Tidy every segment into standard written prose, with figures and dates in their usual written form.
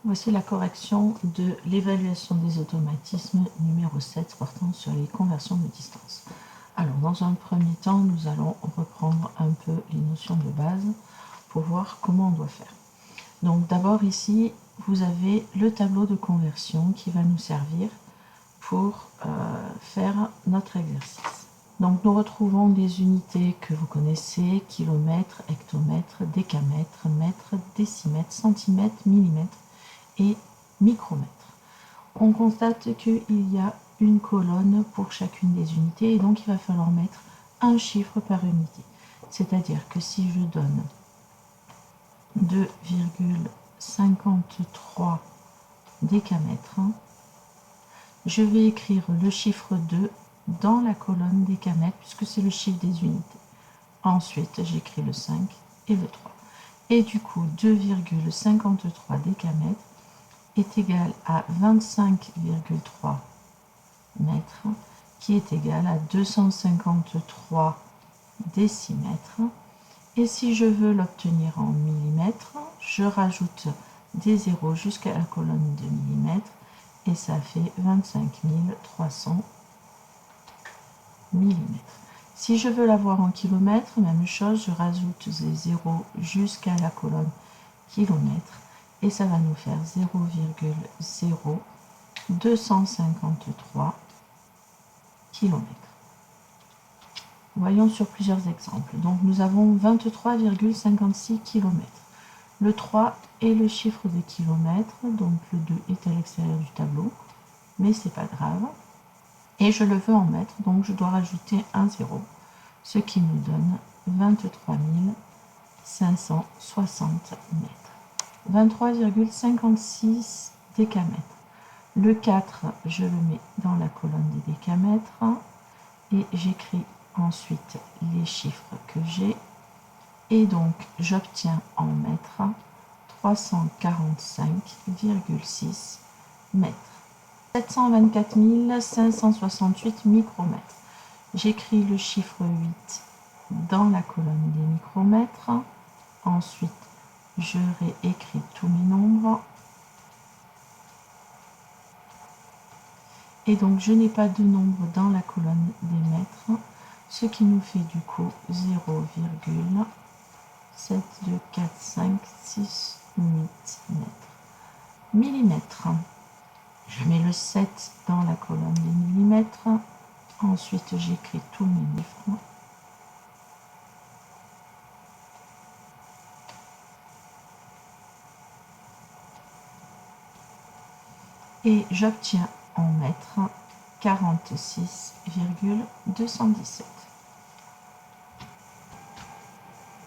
Voici la correction de l'évaluation des automatismes numéro 7 portant sur les conversions de distance. Alors, dans un premier temps, nous allons reprendre un peu les notions de base pour voir comment on doit faire. Donc, d'abord ici, vous avez le tableau de conversion qui va nous servir pour faire notre exercice. Donc, nous retrouvons des unités que vous connaissez, kilomètres, hectomètres, décamètres, mètres, décimètres, centimètres, millimètres et micromètres. On constate qu'il y a une colonne pour chacune des unités et donc il va falloir mettre un chiffre par unité. C'est-à-dire que si je donne 2,53 décamètres, je vais écrire le chiffre 2 dans la colonne décamètres puisque c'est le chiffre des unités. Ensuite, j'écris le 5 et le 3. Et du coup, 2,53 décamètres est égal à 25,3 mètres, qui est égal à 253 décimètres. Et si je veux l'obtenir en millimètres, je rajoute des zéros jusqu'à la colonne de millimètres, et ça fait 25 300 millimètres. Si je veux l'avoir en kilomètres, même chose, je rajoute des zéros jusqu'à la colonne kilomètres, et ça va nous faire 0,0253 km. Voyons sur plusieurs exemples. Donc nous avons 23,56 km. Le 3 est le chiffre de kilomètres, donc le 2 est à l'extérieur du tableau, mais c'est pas grave. Et je le veux en mètres, donc je dois rajouter un 0, ce qui nous donne 23 560 mètres. 23,56 décamètres. Le 4, je le mets dans la colonne des décamètres et j'écris ensuite les chiffres que j'ai. Et donc, j'obtiens en mètres 345,6 mètres. 724 568 micromètres. J'écris le chiffre 8 dans la colonne des micromètres. Ensuite, je réécris tous mes nombres. Et donc, je n'ai pas de nombre dans la colonne des mètres, ce qui nous fait du coup 0,724568 mètres. Millimètres. Je mets le 7 dans la colonne des millimètres. Ensuite, j'écris tous mes chiffres. Et j'obtiens en mètres 46,217.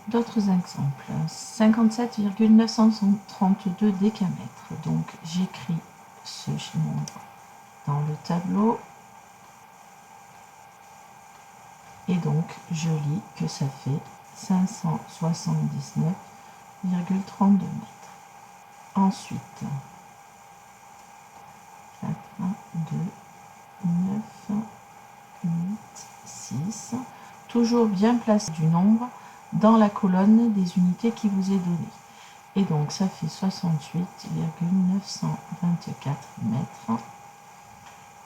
D'autres exemples. 57,932 décamètres. Donc j'écris ce nombre dans le tableau. Et donc je lis que ça fait 579,32 mètres. Ensuite, 4, 2, 9, 8, 6. Toujours bien placé du nombre dans la colonne des unités qui vous est donnée. Et donc ça fait 68,924 mètres.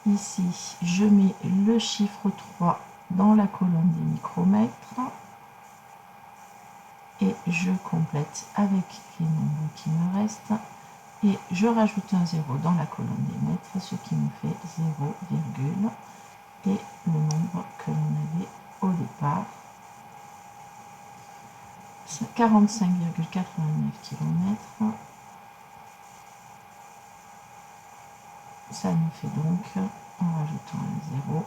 Ici, je mets le chiffre 3 dans la colonne des micromètres. Et je complète avec les nombres qui me restent. Et je rajoute un 0 dans la colonne des mètres, ce qui me fait 0, et le nombre que l'on avait au départ. 45,89 km. Ça nous fait donc, en rajoutant un 0,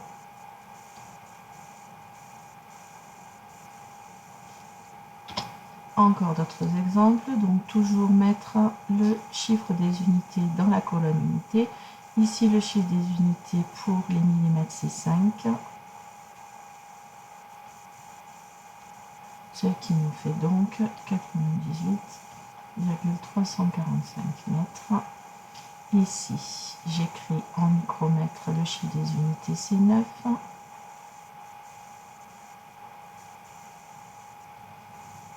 encore d'autres exemples. Donc toujours mettre le chiffre des unités dans la colonne unité. Ici le chiffre des unités pour les millimètres c'est 5. Ce qui nous fait donc 98,345 mètres. Ici, j'écris en micromètres le chiffre des unités, c'est 9.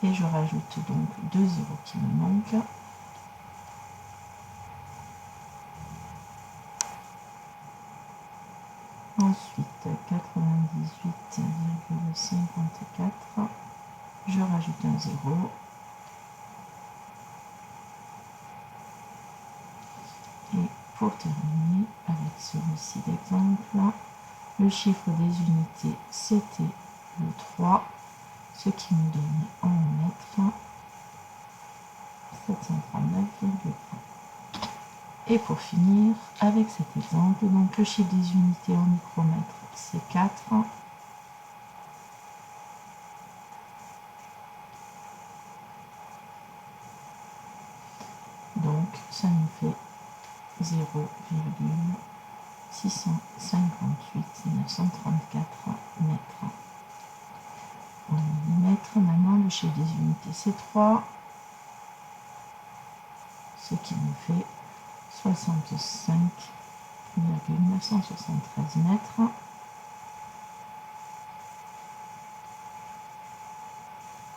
Et je rajoute donc 2 zéros qui me manquent. Ensuite, 98,54. Je rajoute un 0. Et pour terminer avec celui-ci d'exemple, le chiffre des unités c'était le 3, ce qui nous donne en mètres 739,1. Et pour finir avec cet exemple, donc le chiffre des unités en micromètres c'est 4. Donc ça nous fait 0,658 934 mètres. En millimètres, maintenant le chiffre des unités c'est 3, ce qui nous fait 65,973 mètres.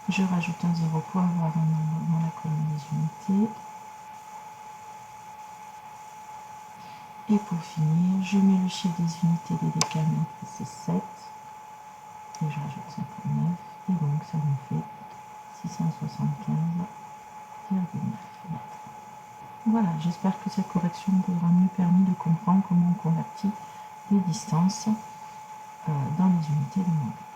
Je rajoute un 0 pour avoir un nombre dans la colonne des unités. Et pour finir, je mets le chiffre des unités des décamètres, c'est 7. Et je rajoute 59. Et donc ça nous fait 675,9 mètres. Voilà, j'espère que cette correction vous aura mieux permis de comprendre comment on convertit les distances dans les unités de mesure.